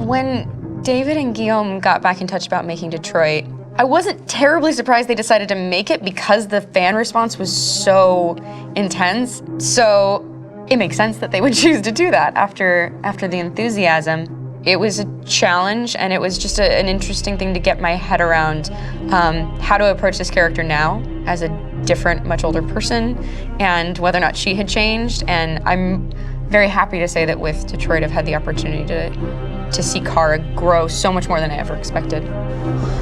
When David and Guillaume got back in touch about making Detroit, I wasn't terribly surprised they decided to make it because the fan response was so intense. So it makes sense that they would choose to do that after the enthusiasm. It was a challenge, and it was just an interesting thing to get my head around how to approach this character now as a different, much older person, and whether or not she had changed. And I'm very happy to say that with Detroit, I've had the opportunity to see Kara grow so much more than I ever expected.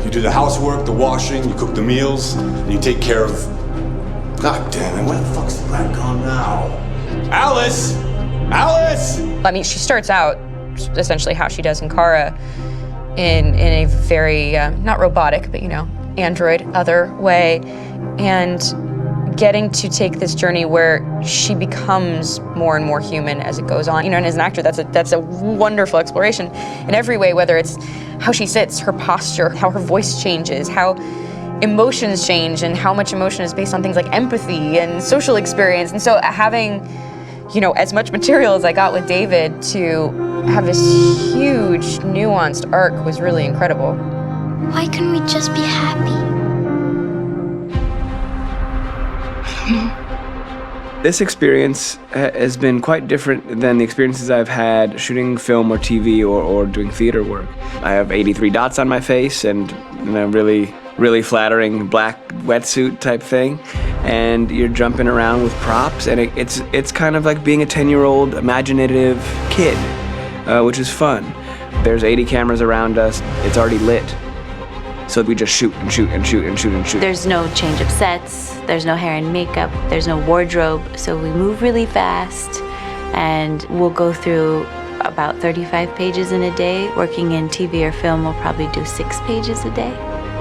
You do the housework, the washing, you cook the meals, and you take care of... God damn it, where the fuck's the rat gone now? Alice! Alice! I mean, she starts out essentially how she does in Kara in a very, not robotic, but android other way, and getting to take this journey where she becomes more and more human as it goes on. And as an actor, that's a wonderful exploration in every way, whether it's how she sits, her posture, how her voice changes, how emotions change, and how much emotion is based on things like empathy and social experience. And so having, as much material as I got with David to have this huge, nuanced arc was really incredible. Why couldn't we just be happy? This experience has been quite different than the experiences I've had shooting film or TV or doing theater work. I have 83 dots on my face and a really, really flattering black wetsuit type thing. And you're jumping around with props, and it's kind of like being a 10-year-old imaginative kid, which is fun. There's 80 cameras around us. It's already lit. So we just shoot and shoot and shoot and shoot and shoot. There's no change of sets, there's no hair and makeup, there's no wardrobe, so we move really fast, and we'll go through about 35 pages in a day. Working in TV or film, we'll probably do 6 pages a day.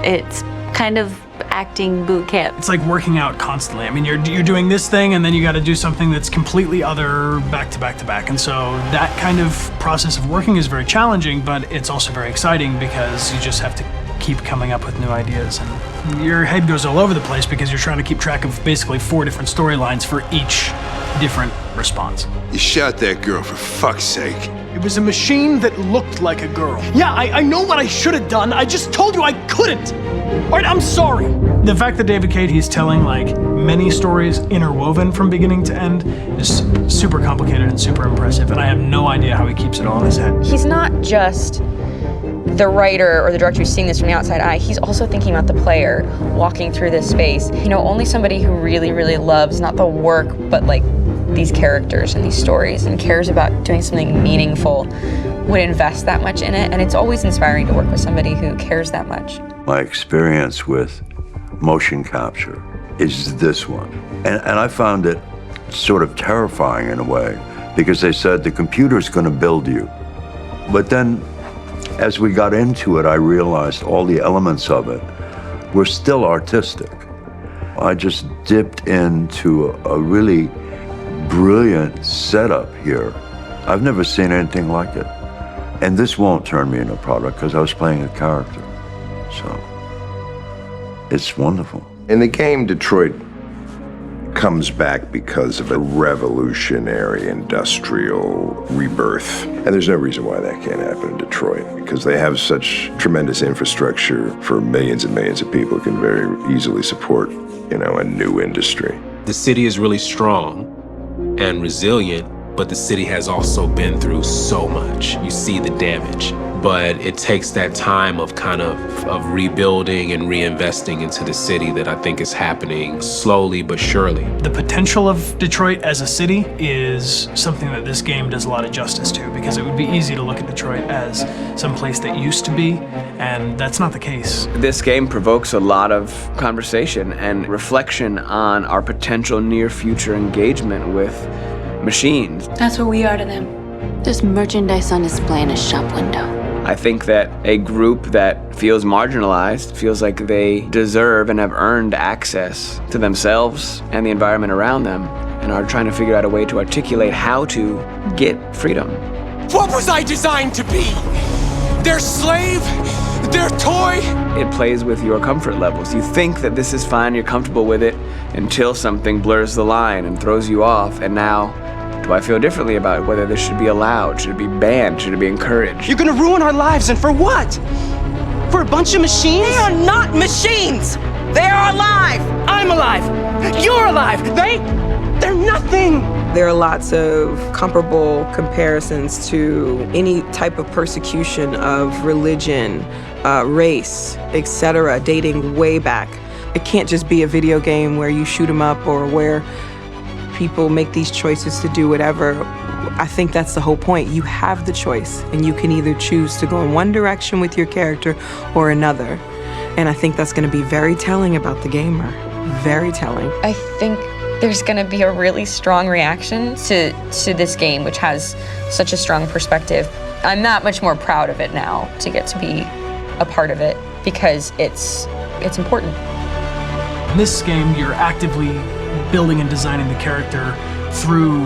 It's kind of acting boot camp. It's like working out constantly. I mean, you're doing this thing, and then you got to do something that's completely other back to back to back. And so that kind of process of working is very challenging, but it's also very exciting because you just have to keep coming up with new ideas, and your head goes all over the place because you're trying to keep track of basically 4 different storylines for each different response. You shot that girl, for fuck's sake. It was a machine that looked like a girl. Yeah, I know what I should have done. I just told you I couldn't. All right, I'm sorry. The fact that David Cade, he's telling like many stories interwoven from beginning to end is super complicated and super impressive, and I have no idea how he keeps it all in his head. He's not just the writer or the director who's seeing this from the outside eye, he's also thinking about the player walking through this space. Only somebody who really, really loves not the work, but like these characters and these stories and cares about doing something meaningful would invest that much in it. And it's always inspiring to work with somebody who cares that much. My experience with motion capture is this one. And I found it sort of terrifying in a way, because they said the computer's going to build you. But then as we got into it, I realized all the elements of it were still artistic. I just dipped into a really brilliant setup here. I've never seen anything like it. And this won't turn me into a product because I was playing a character. So it's wonderful. In the game, Detroit comes back because of a revolutionary industrial rebirth. And there's no reason why that can't happen in Detroit, because they have such tremendous infrastructure for millions and millions of people who can very easily support, a new industry. The city is really strong and resilient, but the city has also been through so much. You see the damage. But it takes that time of kind of rebuilding and reinvesting into the city that I think is happening slowly but surely. The potential of Detroit as a city is something that this game does a lot of justice to, because it would be easy to look at Detroit as some place that used to be, and that's not the case. This game provokes a lot of conversation and reflection on our potential near future engagement with machines. That's what we are to them. There's merchandise on display in a shop window. I think that a group that feels marginalized, feels like they deserve and have earned access to themselves and the environment around them, and are trying to figure out a way to articulate how to get freedom. What was I designed to be? Their slave? Their toy? It plays with your comfort levels. You think that this is fine, you're comfortable with it, until something blurs the line and throws you off, and now, So I feel differently about whether this should be allowed, should it be banned, should it be encouraged. You're gonna ruin our lives, and for what? For a bunch of machines? They are not machines! They are alive! I'm alive! You're alive! They're nothing! There are lots of comparable comparisons to any type of persecution of religion, race, etc., dating way back. It can't just be a video game where you shoot 'em up or where people make these choices to do whatever. I think that's the whole point. You have the choice, and you can either choose to go in one direction with your character or another. And I think that's going to be very telling about the gamer. Very telling. I think there's going to be a really strong reaction to this game, which has such a strong perspective. I'm that much more proud of it now to get to be a part of it because it's important. In this game, you're actively building and designing the character through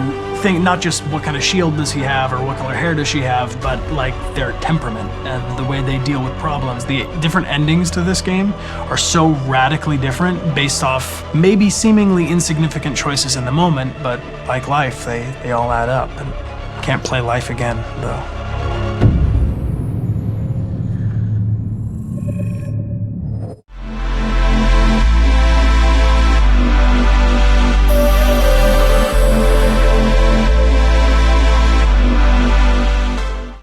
not just what kind of shield does he have or what color hair does she have, but like their temperament and the way they deal with problems. The different endings to this game are so radically different based off maybe seemingly insignificant choices in the moment, but like life, they all add up. And can't play life again, though.